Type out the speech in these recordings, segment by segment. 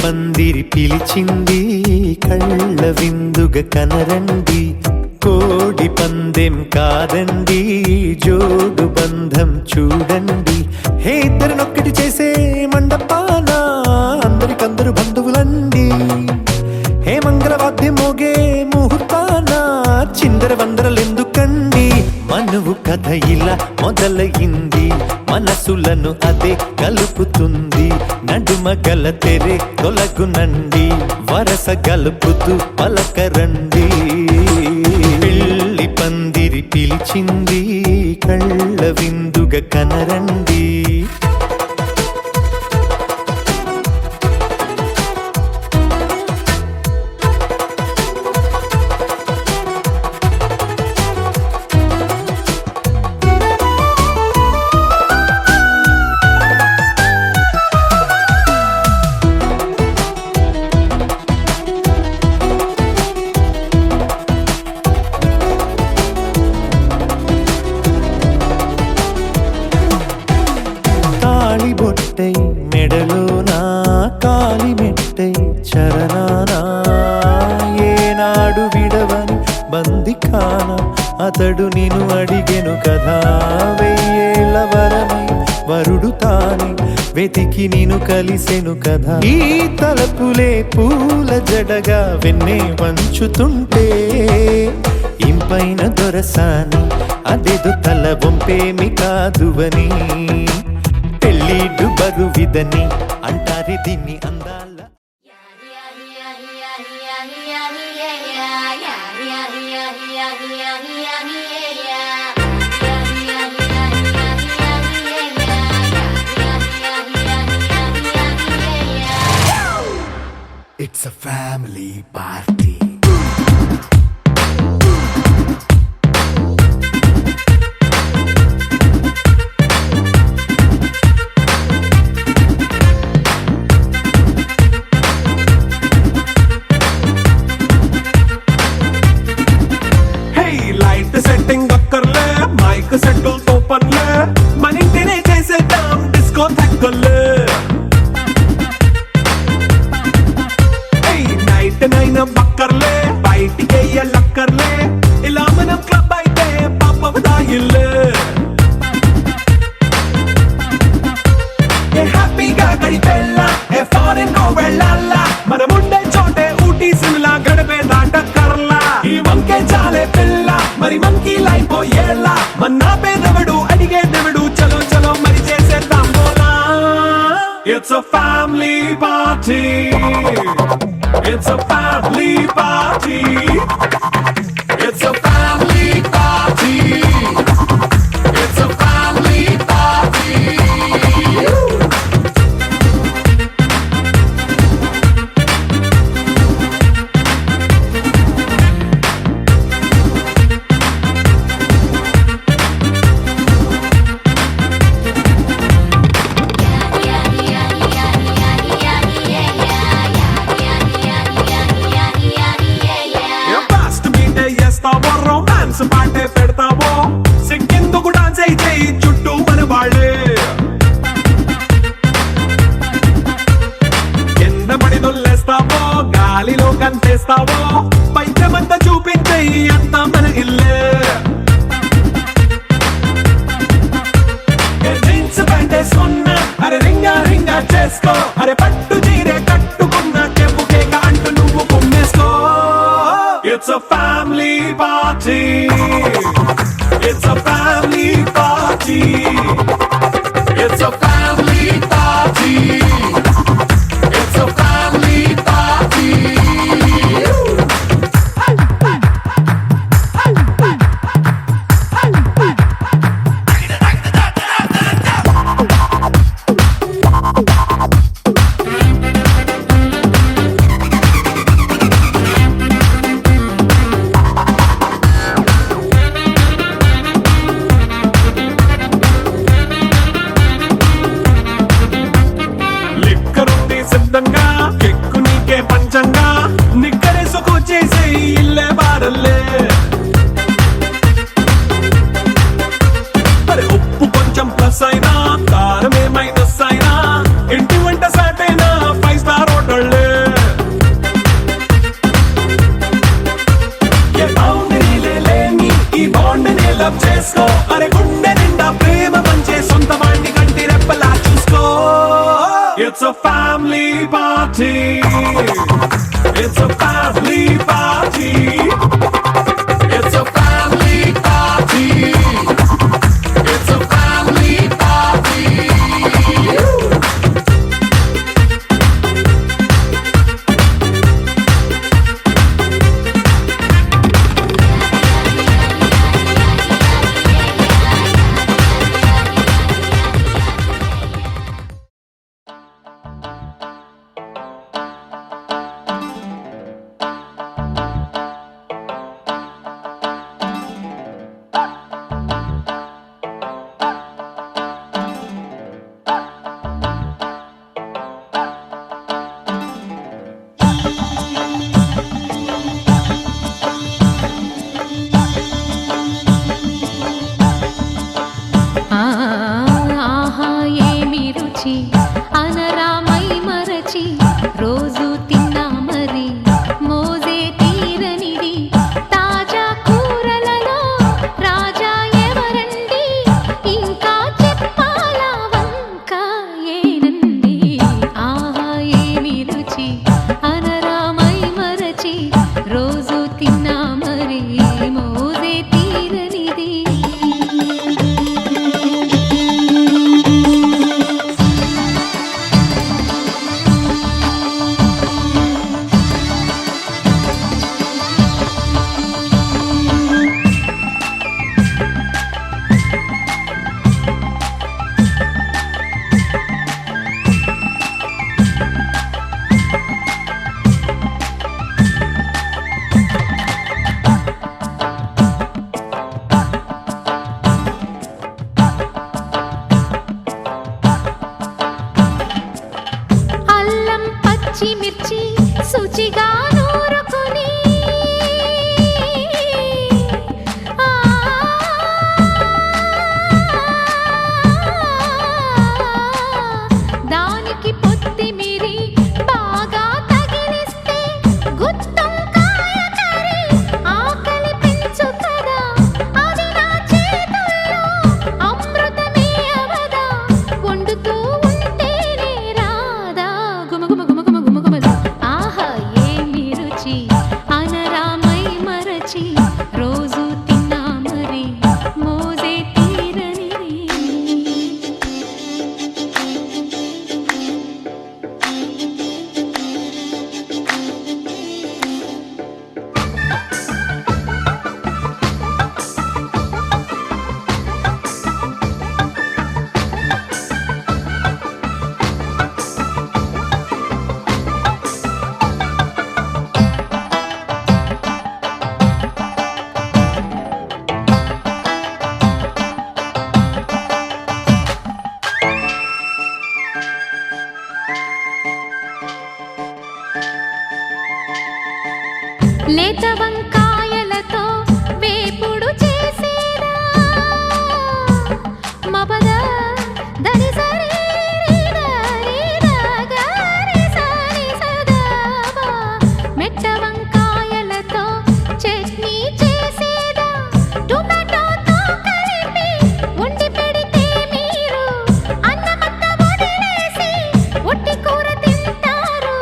పందిరి పిలిచింది కళ్ళ విందుగ కనరండి, కోడి పందెం కాదండి జోడు బంధం చూడండి. హే ఇద్దరినొక్కటి చేసే మండపాన అందరికందరు బంధువులండి. హే మంగళవాద్యం మోగే ముహూర్తాన చిందర వందరలెందుకండి. మనువు కథ ఇలా మొదలయింది, మనసులను అదే కలుపుతుంది. నడుమ గల తెరే తొలగునండి, వరస గలుపుతూ పలకరండి. పెళ్లి పందిరి పిలిచింది కళ్ళ విందుగ కనరండి. బొట్టై మెడలోనా కాలి మెట్టై చరణానా, ఏనాడు విడవని బందిఖాన అతడు నిన్ను అడిగెను కదా. వెయ్యేళ్ళ వరమై వరుడు తానే వెతికి నిన్ను కలిసెను కదా. ఈ తలపులే పూల జడగా వెన్నే వంచుతుంటే ఇంపైన దొరసాని అదేదో తల వంపేమి కాదువని. పెళ్ళిడు బరువిదని అంటారే దీన్ని అందాల. It's a family party. సెట్టిల్ తో పనులే మన ఇంటినే చేసేద్దాం డిస్కో థక్కలే. నైట్ నైన్ బక్కర్లే బయటికి లక్కర్లే, ఇలా మనం క్లబ్ అయితే పాపదాయిల్లే. హ్యాపీగా గడిపెల్లా ఫారెన్ నో వెళ్ళాలా, మనం ఉండే చోటే ఊటీ సిమ్లా గడిపే దాటక్కర్లా. ఈ వంకే చాలే పిల్ల మరి మంకీ లైఫ్ ఏళ్ళ, మన్నా పేదవడు అడిగేదెవడు చలో చలో మరి చేసేద్దాం బోలా. It's a family party, it's a family party, it's a family party, it's a family party. Romance పాటే పెడతావో సిక్కిందుకు డాన్స్ అయితే చుట్టూ మన వాళ్ళే. కింద పడి దొల్లేస్తావో గాలిలో కంటేస్తావో, పైచమంతా చూపించే అంతా మన ఇల్లే. జీన్స్ ప్యాంట్ వేసుకున్నా అరే రింగా రింగా చేసుకో, అరే పట్టు చీరే కట్టుకున్నా చెప్పుకే అంటూ నువ్వు కుమ్మేసుకో. It's a family party, it's a family party, it's a family party, it's a family party. కెక్కు నీకే పంచంగా నిక్కరేసుకు చేసే ఇల్లే బారల్లే. అరే ఉప్పు కొంచెం ప్లస్ అయినా కారం ఏమైనా అయినా ఇంటి వంట సాటైనా 5 స్టార్ హోటళ్ళే. చేసుకో అరే గుండె నిండా ప్రేమ పంచే సొంత వాణ్ణి కంటి రెప్పలా చూసుకో. It's a family party. It's a family party. It's a family party. It's a family party. ఆహా ఏమి రుచి అనరామై మరచి రోజు తిన్నా మరి మోజే తీరనిది తాజా కూరలలో రాజా ఎవరండి ఇంకా చెప్పాలా వంక ఏనంది. ఆహా ఏమి రుచి అనరామై మరచి రోజు తిన్నా మరి మోజే తీరనిది. అల్లం పచ్చిమిర్చి శుచిగా నూరుకుని దానికి పొత్తిమిరి బాగా తగిలిస్తే గుత్తొంకాయ కర్రీ ఆకలి పెంచు కదా అది నా చేతుల్లో అమృతమే అవదా వండుతూ ఉంటేనే రాదా గుమగుమ గుమగుమ గుమగుమలు. ఆహా ఏమి రుచి అనరామై మరచి రోజు తిన్నా మరి మోజే తీరనిది. లేత వంకాయలతో వేపుడు చేసేదా మపద దని సరి మెట్ట వంకాయలతో చట్నీ చేసేదా టొమాటోతో కలిపి వండి పెడితే మీరు అన్నమంతా వదిలేసి ఒట్టి కూర తింటారు.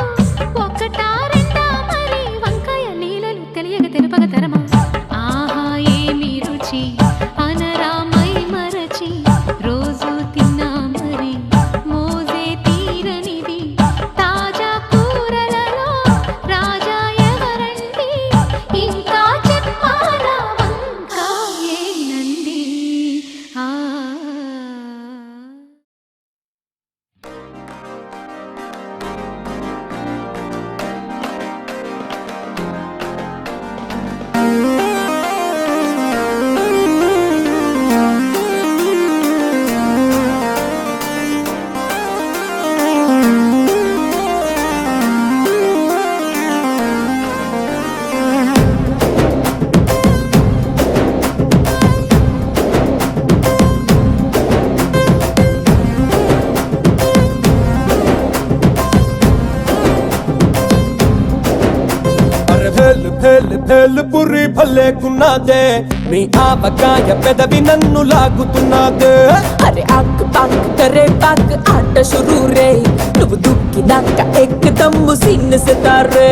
ఒకటా రెండా మరి వంకాయ లీలలు తెలియక తెలుపక తరమా. ఆహా ఏమి రుచి అనరామై మరచి రోజు తిన్నా మరి మోజే తీరనిది తాజా కూరలలో రాజా ఎవరండి ఇంకా చెప్పాలా వంక ఏనంది. ఆ भेल भेल भेल बुरी भले गुना दे నీ ఆవకాయ పెదవి నన్ను లాగుతున్నదే అరే ఆక్ పాక్ కరే పాక్ ఆట షురూ రే నువ్వు దుక్కినాక ఎక్కదమ్ము సీన్ సితారే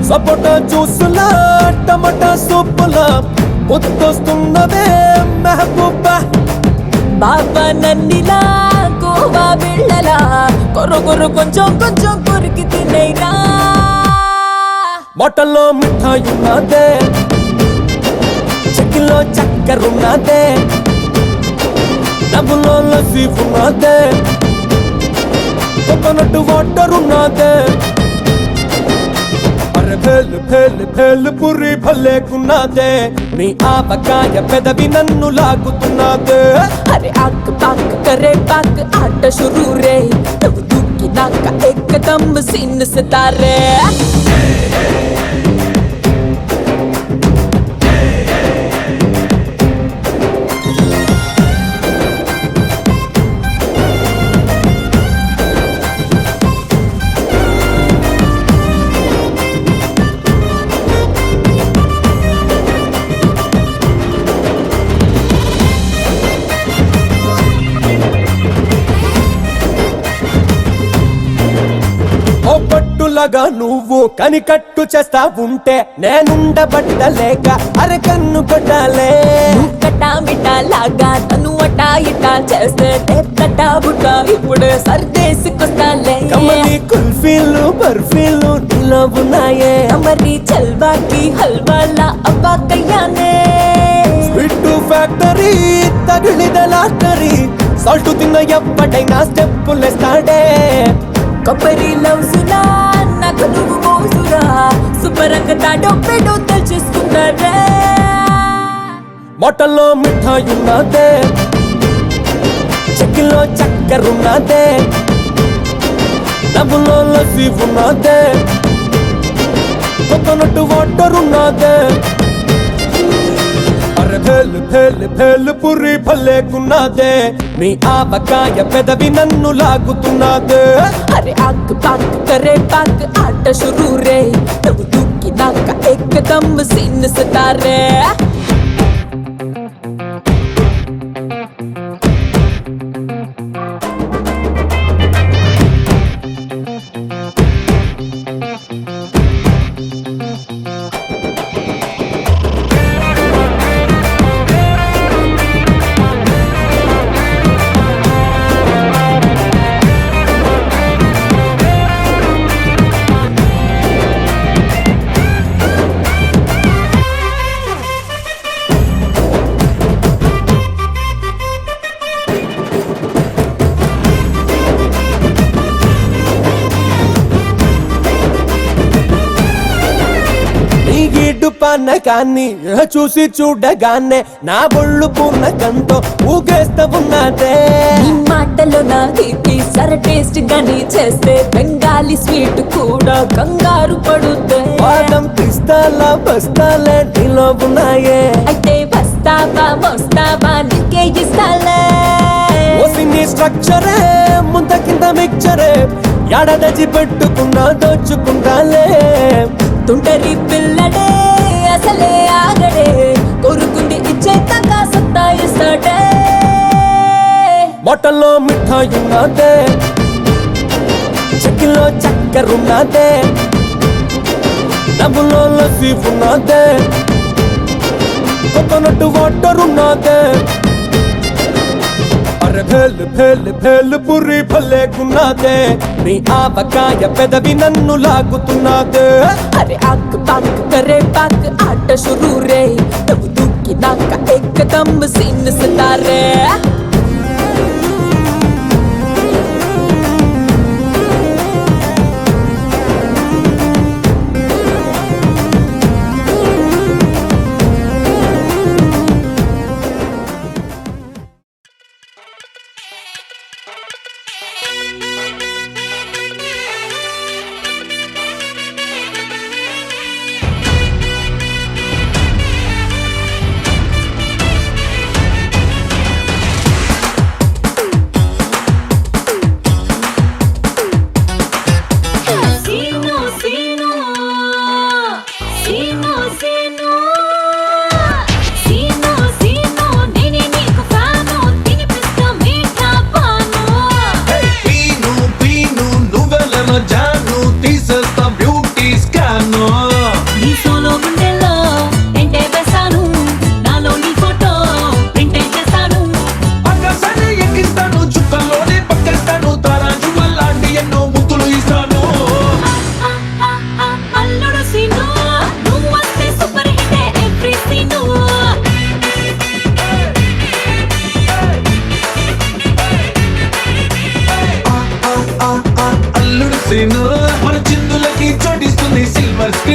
సపోటా జ్యూసులా టమాటా సూపులా ముద్దొస్తున్నదే మెహబూబా బాబా నన్నిలా గోవా వెళ్ళలా కొరకొర కొంచెం కొంచెం కొరికి తినేరా బొట్టల్లో మిఠాయి ఉన్నదే చెక్కిలో చక్కెరున్నదే డబ్బులో లస్సీ ఉన్నదే కోకోనట్ వాటర్ ఉన్నదే అరే భేల్ భేల్ భేల్ పురి భలేకున్నదే నీ ఆవకాయ పెదవి నన్ను లాగుతున్నదే అరే ఆక్ పాక్ కరే పాక్ ఆట షురూ రే నువ్వు దుక్కినాక ఎక్కదమ్ము సీన్ సితారే ఓ పట్టులగా నువ్వు కనికట్టు చేస్తా ఉంటే నేనుండబట్టలేక అరే కన్ను కొట్టాలే కటా మిటా లాగా తను అటా ఇటా చేస్తే టెట్టా బుట్ట ఇప్పుడు సర్దేసుకొస్తాలే కమ్మని కుల్ఫీలు బర్ఫీలు నీలో ఉన్నాయే మరి చల్వాకి హల్వాలా అవ్వాకయ్యానే స్వీట్ ఫ్యాక్టరీ తగిలిద లాటరీ సాల్ట్ తిన్న ఎప్పటైనా స్టెప్పులేస్తాడే కొబ్బరి లవ్సులా నాకు నువ్వు మోసురా శుభ్రంగా తాడో పెడో తెలుసుకున్నారే బొట్టల్లో మిఠాయి ఉన్నదే చెక్కిలో చక్కెరున్నదే డబ్బులో లస్సీ ఉన్నదే కోకోనట్ వాటర్ ఉన్నదే అరే భేల్ భేల్ భేల్ పురి భలేకున్నదే నీ ఆవకాయ పెదవి నన్ను లాగుతున్నదే అరే ఆక్ పాక్ కరే పాక్ ఆట షురూ రే నువ్వు దుక్కినాక ఎక్కదమ్ము సీన్ సితారే నీ గీడు పన్నకాన్ని చూసి చూడగానే నా బొళ్ళు పూర్ణకంతో ఊగేస్తా ఉన్నదే ఈ మాటలో నా తీపి సర టేస్ట్ గాని చేస్తే బెంగాలీ స్వీట్ కూడా కంగారు పడుద్దే బాదం పిస్తాల బస్తాలే నీలో ఉన్నాయే అయితే వస్తావా మోస్తావా నీకే ఇస్తాలే ఓసిని స్ట్రక్చరే ముంత కింద మిక్చరే ఎడదచి పెట్టుకున్నా దోచుకుంటాలే తుంటరి పిల్లడే అసలే ఆగడే కొరుకుంది ఇచ్చేతగా సత్తాయిస్తాడే బొట్టల్లో మిఠాయి ఉన్నదే చెక్కిలో చక్కెరున్నదే డబ్బులో లస్సీ ఉన్నదే కోకోనట్ వాటర్ ఉన్నదే అరే భేల్ భేల్ భేల్ పురి భలేకున్నదే నీ ఆవకాయ పెదవి నన్ను లాగుతున్నదే అరే ఆక్ పాక్ కరే పాక్ ఆట షురూ రే నువ్వు దుక్కినాక ఎక్కదమ్ము సీన్ సితారే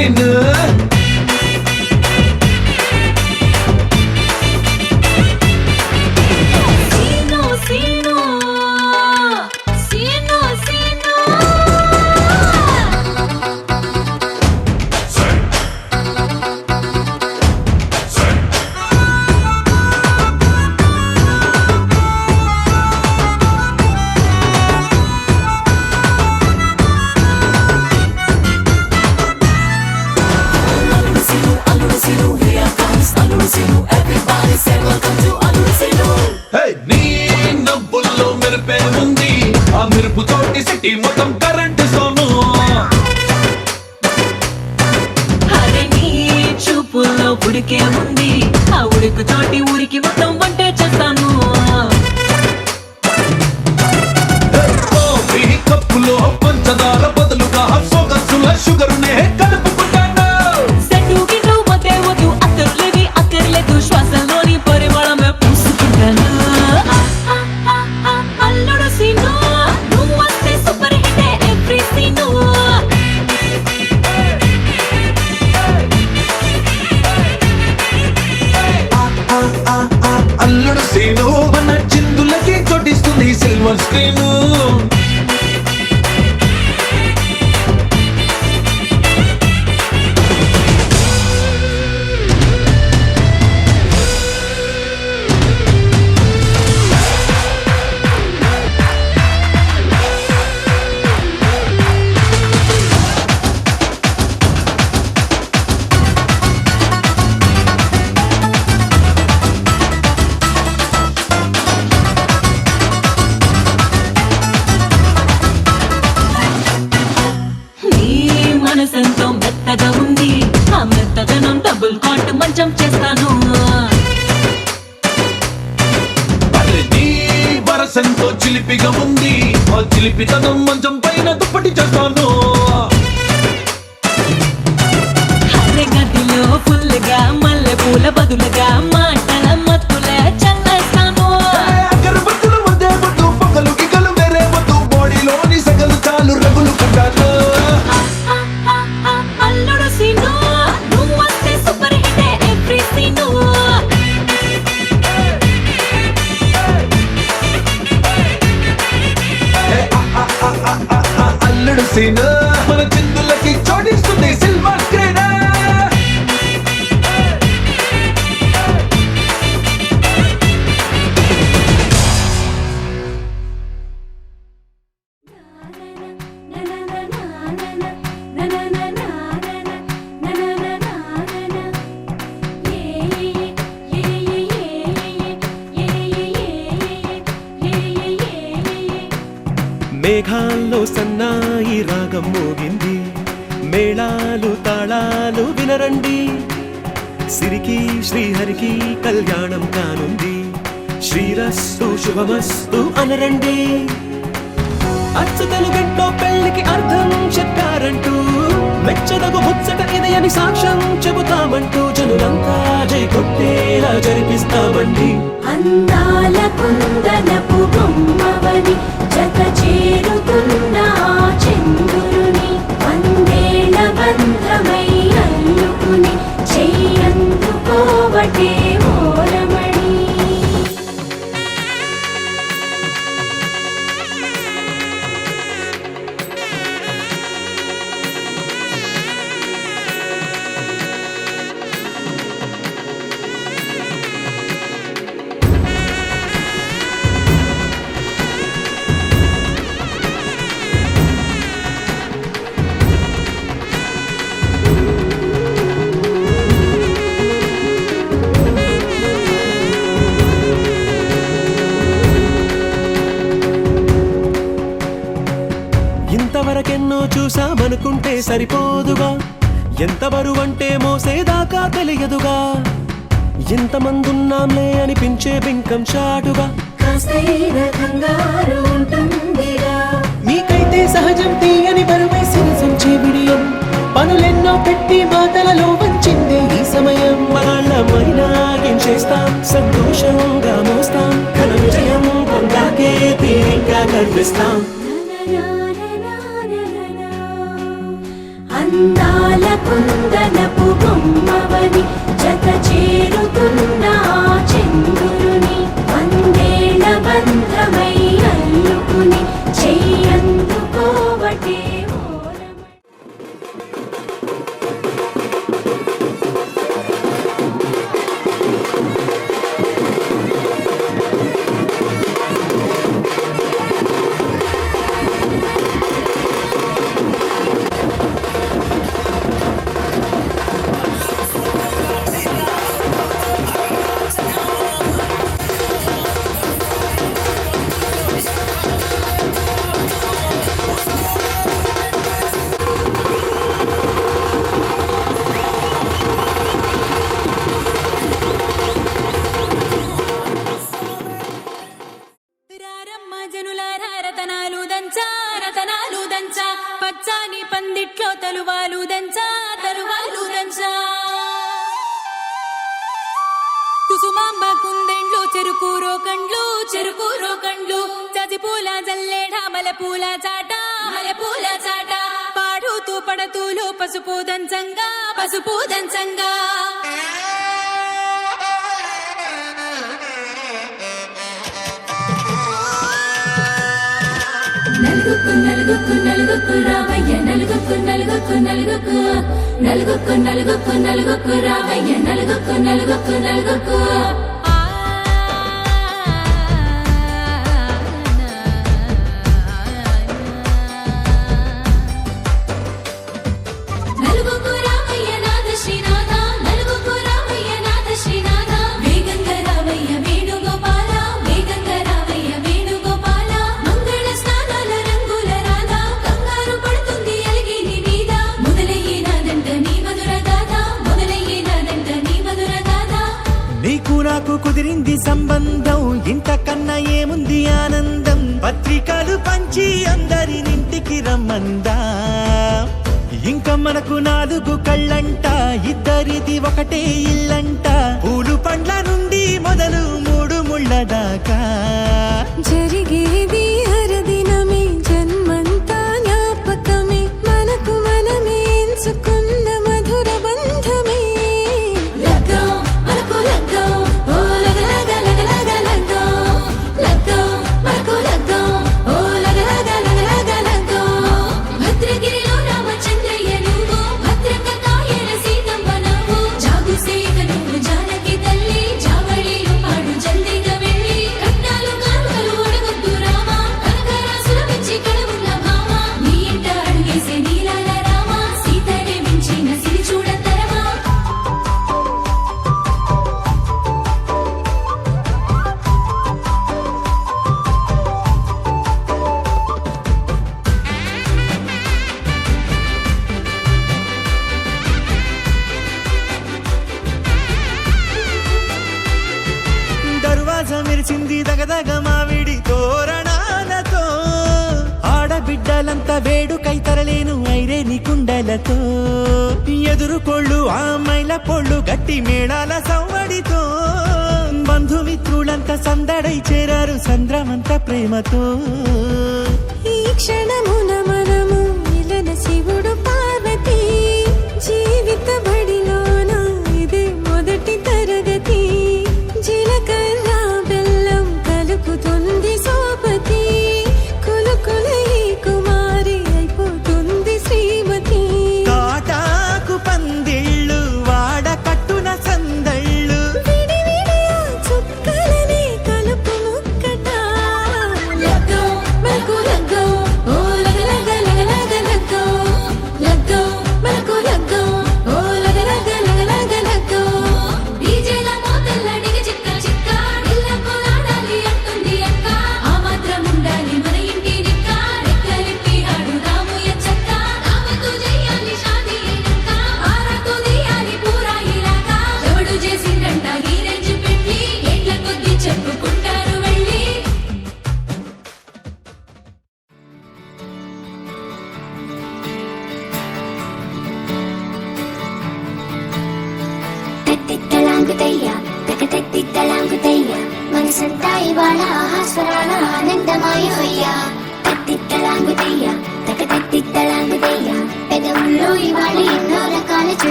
screen scene scene scene scene నీ నవ్వుల్లో మెరుపే ఉంది ఆ మెరుపు తోటి సిటీ మొత్తం కరెంట్ సోను అరే నీ చూపుల్లో ఉడికే ఉంది ఆ ఉడుకు తోటి ఊరికి మొత్తం వంటే చేస్తాను కాఫీ కప్పులో పంచదార బదులుగా సోగసుల షుగర్ నే కలుపుకుంటాను సెట్టు గిట్టు మధ్య వద్దు అక్కర్లేవి అక్కర్లేదు శ్వాసలోని పరిమళమే పూసుకుంటాను అల్లుడు సీను నువ్వు వస్తే సూపర్ హిట్ ఎవ్రీ సీను అల్లుడు సీను మన చిందులకి చోటిస్తుంది సిల్వర్ స్క్రీన్ నీ మనసెంతో మెత్తగా ఉంది ఆ మెత్తదనం డబుల్ కాట్ మంచం చేస్తాను అరే నీ వరసంతో చిలిపిగా ఉంది ఆ చిలిపితనం మంచం పైన దుప్పటి చేస్తాను అరే గదిలో ఫుల్గా మల్లె పూల బదులుగా మాటల మత్తులే చల్లేస్తాను అగరబత్తుల మధ్య వద్దు పగలు గిగలు వేరే వద్దు బాడీలోని సగలు చాలు రగులుకుంటాను అల్లుడు సీను నువ్వు వస్తే సూపర్ హిట్ ఎవ్రీ సీను అల్లుడు సీన్ మన చిందులకి చోటిస్తుంది సిల్వర్ స్క్రీన్ మేఘాల్లో సన్నాయి రాగం మోగింది మేళాలు తాళాలు వినరండి సిరికి శ్రీహరికి కళ్యాణం కానుంది శ్రీరస్తు శుభమస్తు అనరండి అచ్చు తెలుగింట్లో పెళ్లికి అర్థం చెప్పారంటూ మెచ్చదగు ముచ్చట ఇది అని సాక్ష్యం చెబుతామంటూ జనులంతా జై కొట్టేలా జరిపిస్తామండి అందాల కుందనపు బొమ్మవని జత చేరుతున్న చంద్రుని వందేళ్ల బంధమై అల్లుకుని చెయ్యందుకోవటే ఓరమణి ఇంతవరకెన్నో చూసామనుకుంటే సరిపోదుగా ఎంత బరువంటే మోసేదాకా తెలియదుగా ఇంతమందున్నాంలే అనిపించే బింకం చాటుగా కాస్తైన కంగారు ఉంటుందిరా మీకైతే సహజం తీయని బరువై సిరిసంచే విడియం పనులెన్నో పెట్టి మాటలలో వంచిందే ఈ సమయం వాళ్ళమైనా ఏం చేస్తాం సంతోషంగా మోస్తాం ఘన విజయం పొందాకే తీరిగ్గా కనిపిస్తాం అందాల కుందనపు బొమ్మవని జత చేరుతున్న ఆ చంద్రుని వందేళ్ల బంధమై అల్లుకుని చెయ్యందుకోవటే ఓలమణి. రారమ్మ జనులారా రతనాలు దంచా రతనాలు దంచా పచ్చాని పందిట్లో తలువాలు దంచా తలువాలు దంచా కుసుమాంబ కుందెండ్లు చెరుకు రోకండ్లు చజిపూల జల్లేడ మలపూల చాట పాడుతూ పడతూలు పసుపు దంచంగా నలుగుకు నలుగుకు నలుగుకు రావయ్య నలుగుకు నలుగుకు నలుగుకు నలుగుకు నలుగుకు నలుగుకు రావయ్య నలుగుకు నలుగుకు నలుగుకు నలుగుకు రావయ్య నాద శ్రీనాథ నలుగుకు రావయ్య నాద శ్రీనాథ వేగంగా రావయ్య వేణుగోపాల వేగంగా రావయ్య వేణుగోపాల మంగళ స్నానాల రంగుల రాధ కంగారు పడుతుంది అలిగి నీ మీద మొదలయ్యేనాదంట నీ మధుర గాథ నీకు నాకు కుదిరింది సంబంధం ఇంతకన్నా ఏముంది ఆనందం పత్రికలు పంచి అందరినింటికి రమ్మందా ఇంకా మనకు 4 కళ్ళంట ఇద్దరిది ఒకటే ఇల్లంట పూలు పండ్ల నుండి మొదలు 3 ముళ్ళ దాకా జరిగేది హరదినమే జన్మంతా జ్ఞాపకమే మనకు మనమే ఎంచుకున్న మధుర బంధమే లగ్గో మనకు లగ్గో ఓ లగ లగ లగ లగ లగ్గో లగ్గో మనకు లగ్గో ఓ లగ లగ లగ లగ లగ్గో భద్రగిరిలో రామచంద్రయ్య నువ్వు భద్రక కాయల సీతమ్మ నువ్వు జాగు సేక నువ్వు జానకి తల్లి జావళిలో పాడు జల్దిగా వెళ్ళి కట్నాలు కానుకలు అడగొద్దు రామా కనకరాసుల మెచ్చి కడవున్న భామ నీ ఇంట అడుగేసే నీలాల రామ సీతనే మించిన సిరి చూడతరమా దర్వాజ మెరిసింది దగదగ మావిడి తోరణాలతో ఆడబిడ్డలంతా వేడుకై తరలేను ఐరేని కుండలతో ఎదురుకోళ్ళు ఆ మైల పొళ్ళు గట్టి మేళాల సవ్వడితో బంధుమిత్రులంతా సందడై చేరారు సంద్రమంత ప్రేమతో ఈ క్షణమున మనము మిలన శివుడు పార్వతి జీవిత బడిలోన ఇదే మొదటి తరగతి జీలకర్ర బెల్లం కలుపుతుంది సోపతి కులుకుల ఈ కుమారి అయిపోతుంది శ్రీమతి కాటాకు పందిళ్ళు వాడ కట్టున సందళ్ళు విడివిడియా చుక్కలనే కలుపు ముక్కట లగ్గో మనకు లగ్గో ఓ లగ లగ లగ లగ లగ్గో లగ్గో మనకు లగ్గో ఓ లగ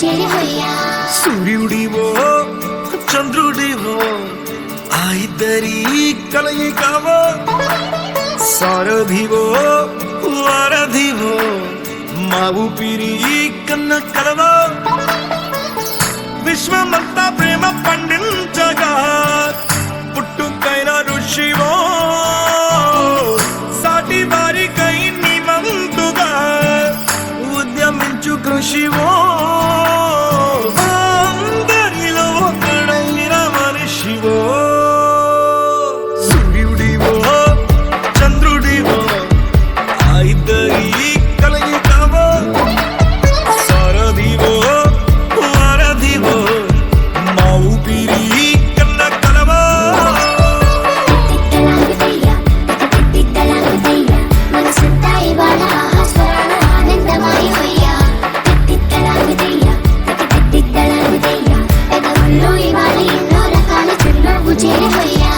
చేరిపోయా సూర్యుడివో చంద్రుడివో ఆ ఇద్దరి కలయికవో సారథివో వారధివో మా ఊపిరి కన్న కలవో విశ్వమంతా ప్రేమ పండించగా పుట్టుకైన ఋషివో సాటి వారికై నివంతుగా ఉద్యమించు కృషివో అందరిలో ఒకడైన మనిషివో సూర్యుడివో చంద్రుడివో ఆ ఇద్దరి కలయికవో సారథివో వారధివో మా ఊపిరి కన్న కలవో తిట్టలాగుతయ్యా తిట్టలాగుతయ్యా మనసంతా ఇవాళ ఆస్వాదన ఆనందమాయిపోయా తిట్టలాగుతయ్యా తిట్టలాగుతయ్యా పెదవుల్లో ఇవాళ ఎన్నో రకాల చిరునవ్వు చేరిపోయా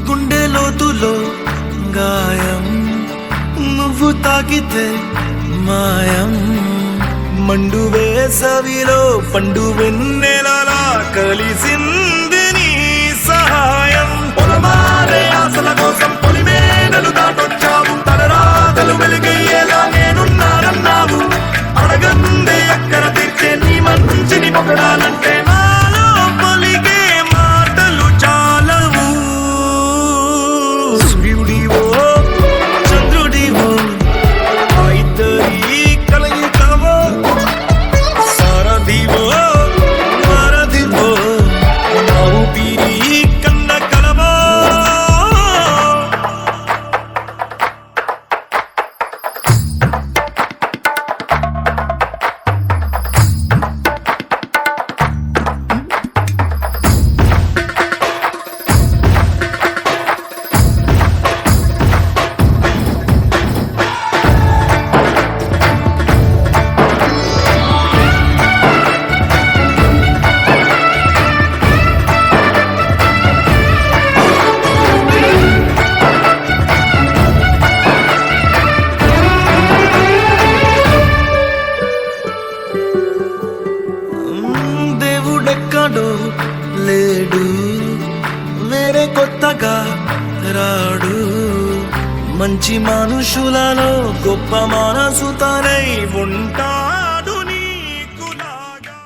గుండె లోతులో గాయం నువ్వు తాకితే మాయం మండు వేసవిలో పండు వెన్నెలలా కలిసింది నీ సహాయం పొలమారే ఆశల కోసం పొలిమేనలు దాటొచ్చావు తలరాతలు వెలుగయ్యేలా నేనున్నానన్నావు అడగందే అక్కర తీర్చే నీ మంచిని పొగడాలంటే నాలో పలికే మాటలు చాలవు సూర్యుడివో చంద్రుడివో ఆ ఇద్దరి కలయికవో సారథివో వారధివో మా ఊపిరి కన్న కలవో దేవుడెక్కడో లేడు వేరే కొత్తగా రాడు మంచి మనుషులలో గొప్ప మనసు తనై ఉంటాడు నీకులాగా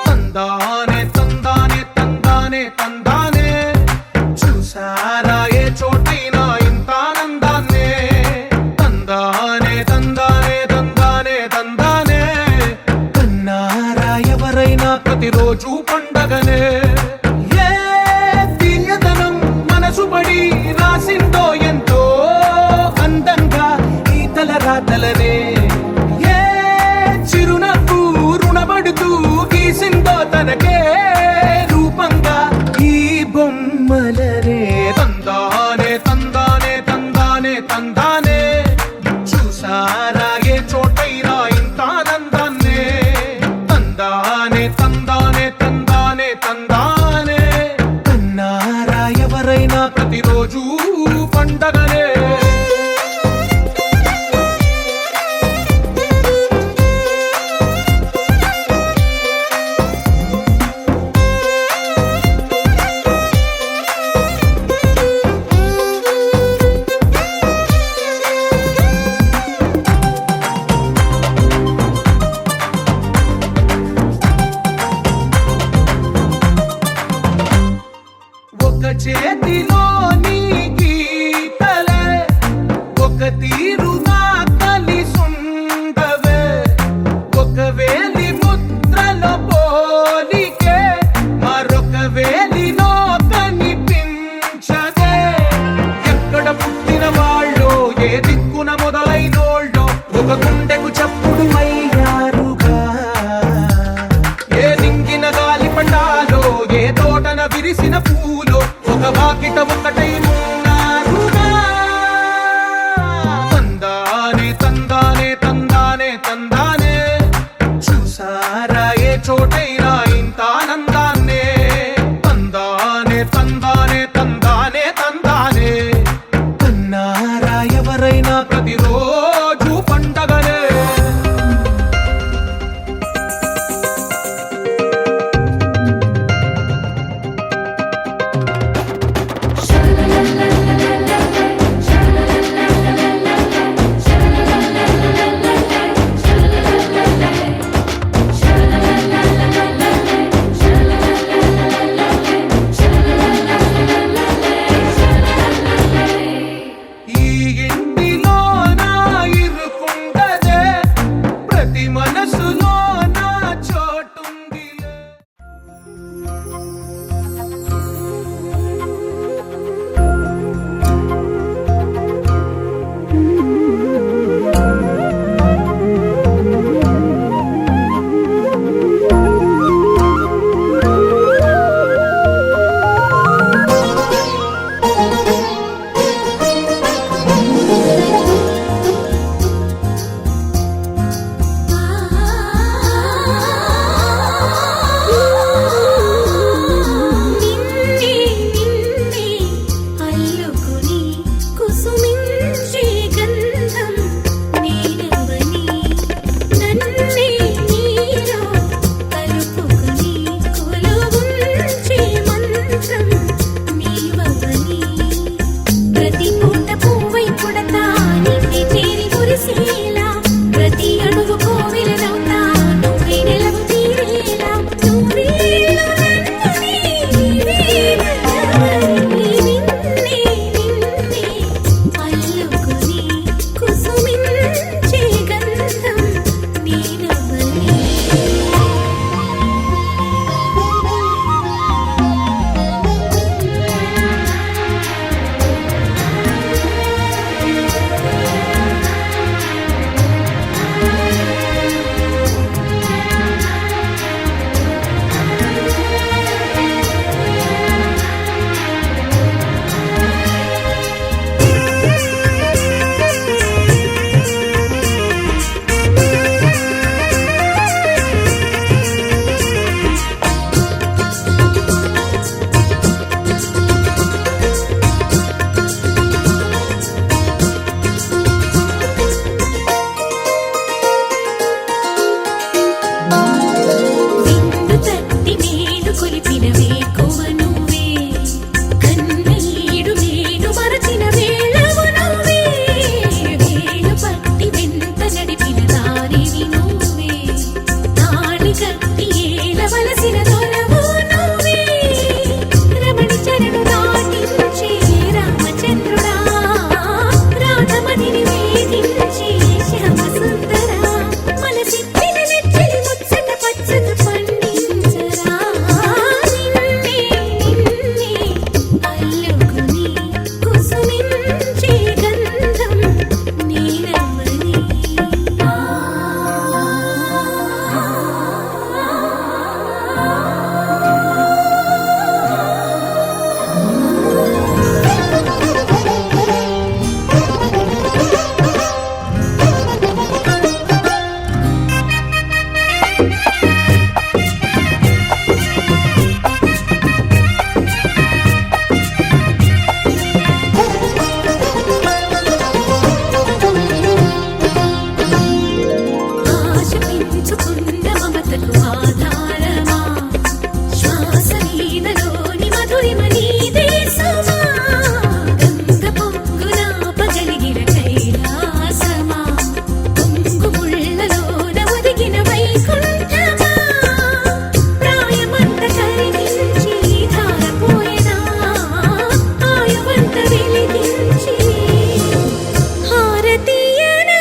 తందానే తందానే తందానే తందానే చూసారా ఏ చోటైనా ఇంత ఆనందాన్నే తందానే తందానే తందానే తందానే కన్నారా ఎవరైనా ప్రతిరోజు పండగనే ఏ తీయదనం మనసు పడి రాసిందో ఎంతో అందంగా ఈ తలరాతలనే ఏ చిరునవ్వు రుణపడుతూ గీసిందో తనకే రూపంగా ఈ బొమ్మలనే తందానే తందానే తందానే తందానే చూసారా ఏ చోటైనా ఇంత ఆనందాన్నే తందానే తందానే తందానే తందానే కన్నారా ఎవరైనా ప్రతిరోజు పండగనే విరిసిన పూలు ఒక వాకిట ఒకటై ఉన్నారుగా. తందానే తందానే తందానే తందానే చూసారా ఏ చోటైనా ఇంత ఆనందాన్నే. తందానే తందానే తందానే తందానే కన్నారా ఎవరైనా ప్రతిరోజు పండగనే. ఈ ఇంటిలో నా ఇరుకుండదే ప్రతి మనసులో నా చోటుందిలే. నిన్నే నిన్నే అల్లుకుని కుసుమించే గంధం నీనవని నన్నే నీలో కలుపుకుని కొలువుంచే మంత్రం నీవవని. ప్రతి పూట పువ్వై పుడతా నిన్నే చేరి మురిసేలా ప్రతి అడుగు కోవెలనవుతా నువ్వే నెలవు తీరేలా. నువ్వేలు నన్నుని నీవేనని నిన్నే నిన్నే అల్లుకుని కుసుమించే గంధం నీనవని. విందు తట్టి మేలు కొలిపిన వేకువ నువ్వే కన్నీడు నేను మరచిన వేళవు నువ్వే. వేలు పట్టి వెంట నడిపిన దారివి నువ్వే తాళి కట్టి ఏలవలసిన దొరవు నువ్వే. రమణి చరణు దాటించే రామచంద్రుడా రాధమణిని వేధించే శ్యామసుందరా మనసిప్పిన నెచ్చలి ముచ్చట పచ్చత పండించరా. నిన్నే నిన్నే అల్లుకుని కుసుమించే గంధం నీనవని. ఆశ పెంచుకున్న మమతకు ఆధారమా శ్వాస వీణలోని మధురిమ నీదే సుమా. గంగ పొంగున పగలిగిన కైలాసమా పొంగు ముళ్ళలోన ఒదిగిన వైకుంఠమా. ప్రాయమంత కరిగించి ధారపోయేనా ఆయువంత వెలిగించి హారతీయనా.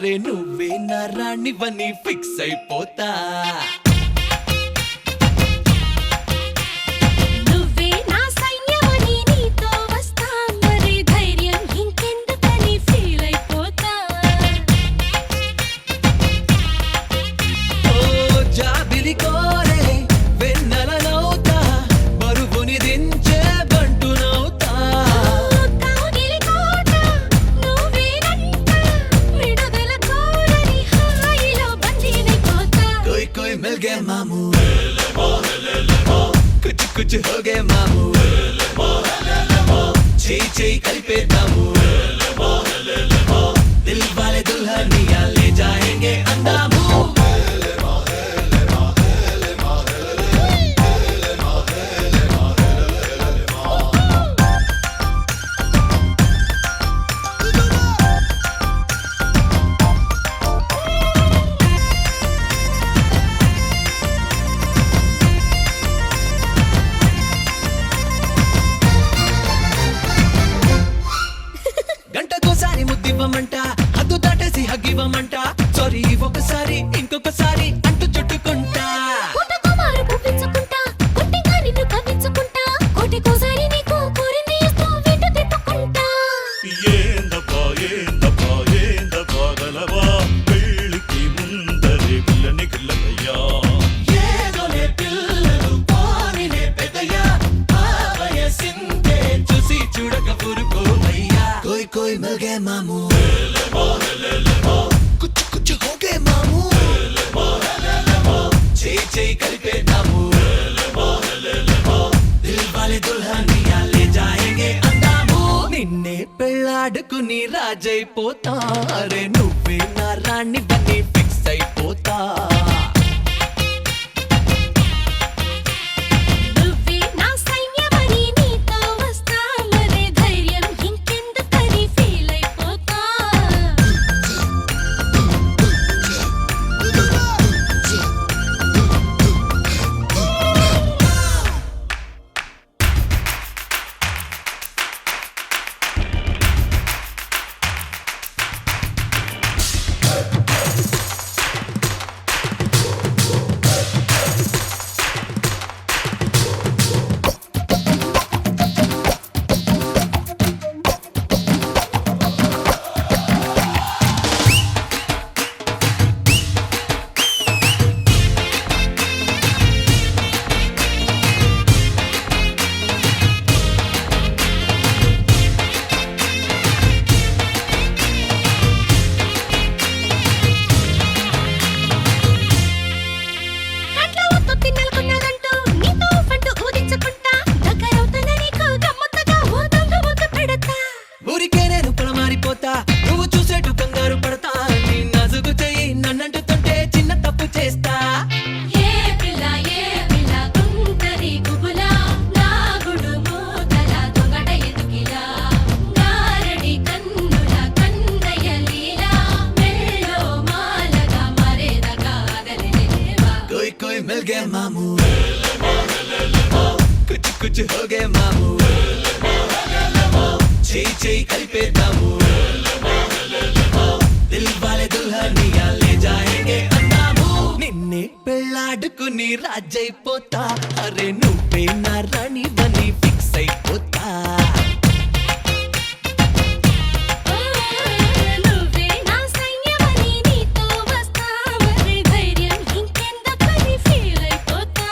అరే నువ్వే నా రాణివని ఫిక్స్ అయిపోతా. నువ్వే నా సైన్యమని నీతో వస్తా మరి ధైర్యం ఇంకెందుకని ఫీల్ అయిపోతా. ఓ జాబిలి కోరే వెన్నెలనవుతా, బరువుని దించే బంటునవుతా. కౌగిలి కోట నువ్వేనంట, విడుదల కోరని హాయిలో బందీనైపోతా. कोई कोई मिल गए मामू, कुछ कुछ हो गए मामू, చేయి చేయి కలిపేద్దాము, దిల్ వాలే దుల్హనియా లే జాయేంగే అందాము. గంటకోసారి ముద్దివ్వమంట, హద్దు దాటేసి హగ్గివ్వమంట, సారీ ఒకసారి ఇంకొకసారి అంటూ చుట్టుకుంటా. పుట్టకుమారు పువ్వించుకుంటా, కొట్టిగా నిన్ను కవ్వించుకుంటా, కోటికోసారి నీకు కోరింది ఇస్తూ వెంట తిప్పుకుంటా. ఏందబ్బా ఏందబ్బా ఏందబ్బా గలవా పెళ్ళికి ముందరే పిల్లని గిల్లయ్యా. ఏదోలే పిల్లలు పోనిలే పెద్దయ్యా, ఆ వయసిందే చూసి చూడక పురుకోవయ్యా. कोई कोई मिल गए मामू, कुछ कुछ हो गए मामू, చేయి చేయి కలిపేద్దాము, దిల్ వాలే దుల్హనియా లే జాయేంగే అందాము. నిన్నే పెళ్ళాడుకుని రాజైపోతా, అరే నువ్వే నా రాణివని ఫిక్స్ అయిపోతా. నువ్వే నా సైన్యమని నీతో వస్తా మరి ధైర్యం ఇంకెందుకని ఫీల్ అయిపోతా. అట్లా ఒత్తు తిన్నెలకున్నదంటూ నీతో పంటూ ఊదించుకుంటా, దగ్గరవుతున్న నీకు గమ్మత్తుగా ఓ దొంగ ముద్దు పెడతా. ఊరికే నేను పొలమారిపోతా, నువ్వు చూసేటు కంగారు పడతా, నీ నజుగు చెయ్యి నన్నంటుతుంటే చిన్న తప్పు చేస్తా. ఏ పిల్ల గుంటరి గుబులా, నా గుడు మూతల దొంగట ఎదుకిలా, గారడి కన్నుల కన్నయ్య లీలా, మెళ్ళో మాలగా మరేదగా ఆగలేవా. कोई कोई मिल गए मामू, कुछ कुछ हो गए मामू, చేయి చేయి కలిపేద్దాము, దిల్ వాలే దుల్హనియా లే జాయేంగే అందాము. నిన్నే పెళ్ళాడుకుని రాజైపోతా, అరే నువ్వే నా రాణివని ఫిక్స్ అయిపోతా. నువ్వే నా సైన్యమని నీతో వస్తా మరి ధైర్యం ఇంకెందుకని ఫీల్ అయిపోతా.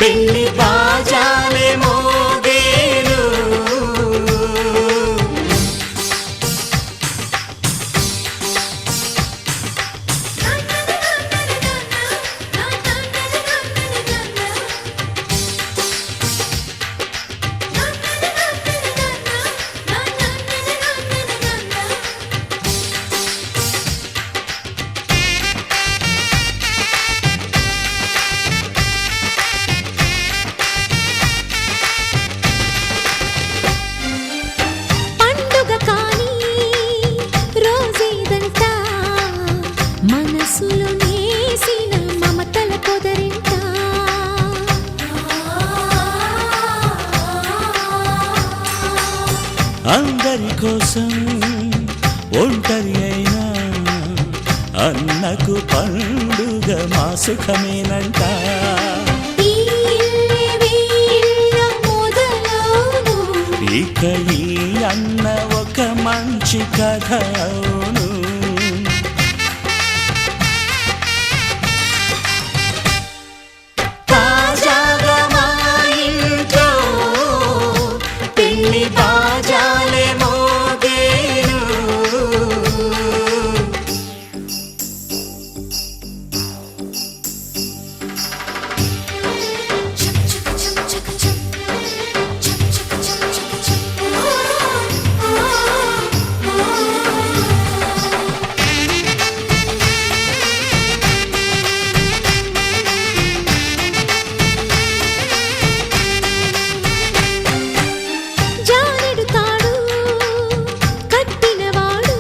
పెళ్లి బాజాలే మోగేను పండుగ కాని రోజేదంట మనసులో నేసిన మమతల పొదరింట అందరి కోసం ఒంటరి అయినా అన్నకు పండుగ మా సుఖమేనంట ఈ ఇల్లే వీళ్ళ మొదలవును ఇక ఈ అన్న ఒక మంచి కథ అవును తాజాగా మా ఇంట్లో పెళ్లి బాజాలే మోగేను జానెడు తాడు కట్టినవాడు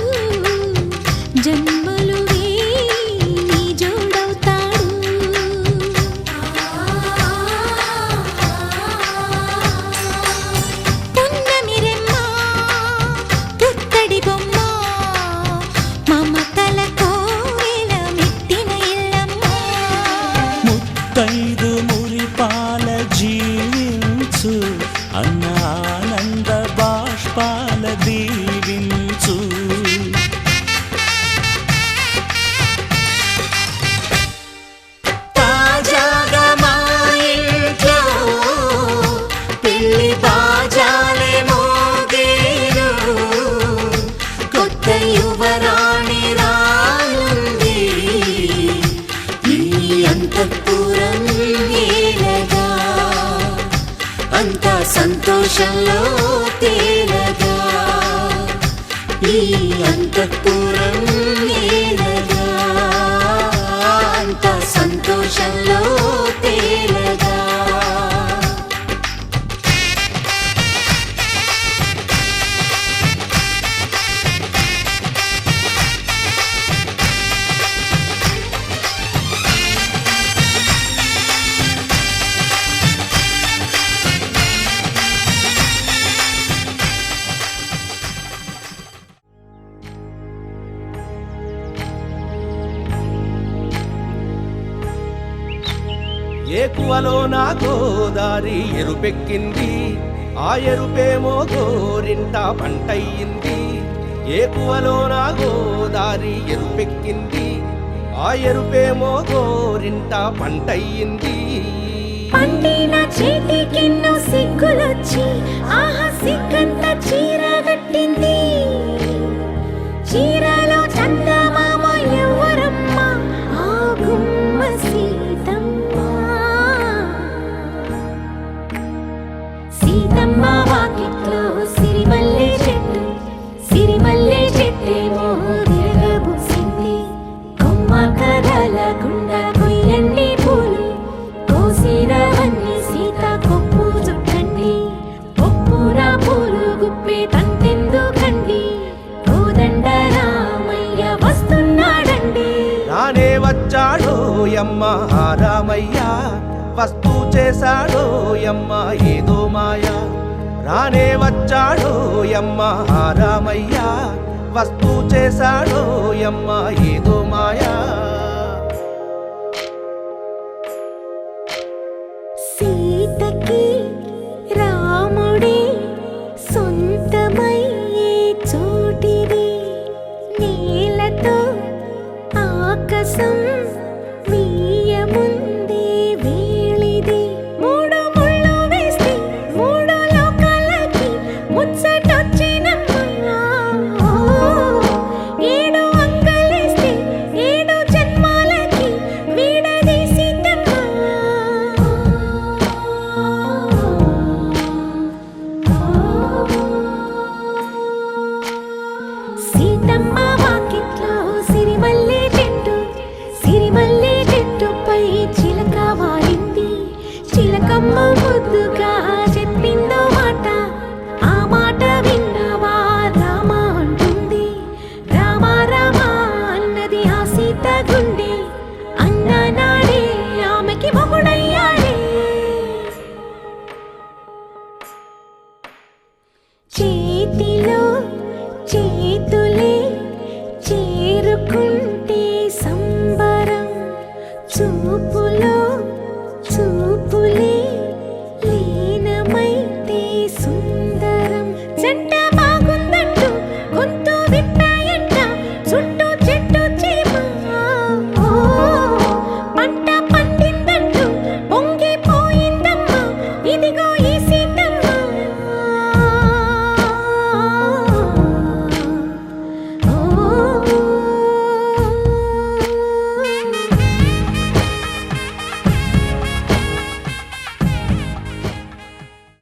జన్మలు నీ జోడవుతాడు పున్నమిరెమ్మ పుత్తడి బొమ్మ మమతల కోవెల మెట్టిన ఇల్లమ్మ ముత్తైదు మురిపాల జీవించు అన్న ఆనంద బాష్పాల దీవించు తాజాగా మా ఇంట్లో పెళ్లి బాజాలే మోగేను కొత్త యువరాణి రానుంది ఈ అంతఃపురం ఏలగా అంతా సంతోషంలో తేలగా ఈ అంతఃపురం ఏలగా అంతా సంతోషంలో తేలగా ఏకువలో నా గోదారి ఎరుపెక్కింది ఆ ఎరుపేమో గోరింట పంటయ్యింది ఏకువలో నా గోదారి ఎరుపెక్కింది ఆ ఎరుపేమో గోరింట పంటయ్యింది పండిన చేతికెన్నో సిగ్గులొచ్చి ఆహా సిగ్గంత చీర కట్టింది చీరలో చందమామ ఎవరమ్మ ఆ గుమ్మ సీతమ్మ సీతమ్మ వాకిట్లో సిరిమల్లె చెట్టేమో విరగబూసింది కొమ్మ కదలకుండా కొయ్యండి పూలు కోసిరవన్నీ సీత కొప్పు చుట్టండి ఒప్పురా పూలు గుప్పే తంతెందుకండి కోదండ రామయ్య వస్తున్నాడండి రానే వచ్చాడో యమ్మ ఆ రామయ్య వస్తూ చేశాడో యమ్మ ఏదో మాయా రానే వచ్చాడో యమ్మ ఆ రామయ్య వస్తూ చేశాడో యమ్మ ఏదో మాయా సీతకి రాముడే సొంతమయ్యే చోటిది నేలతో ఆకాశం వీయముందే వేళిది కళ్యాణ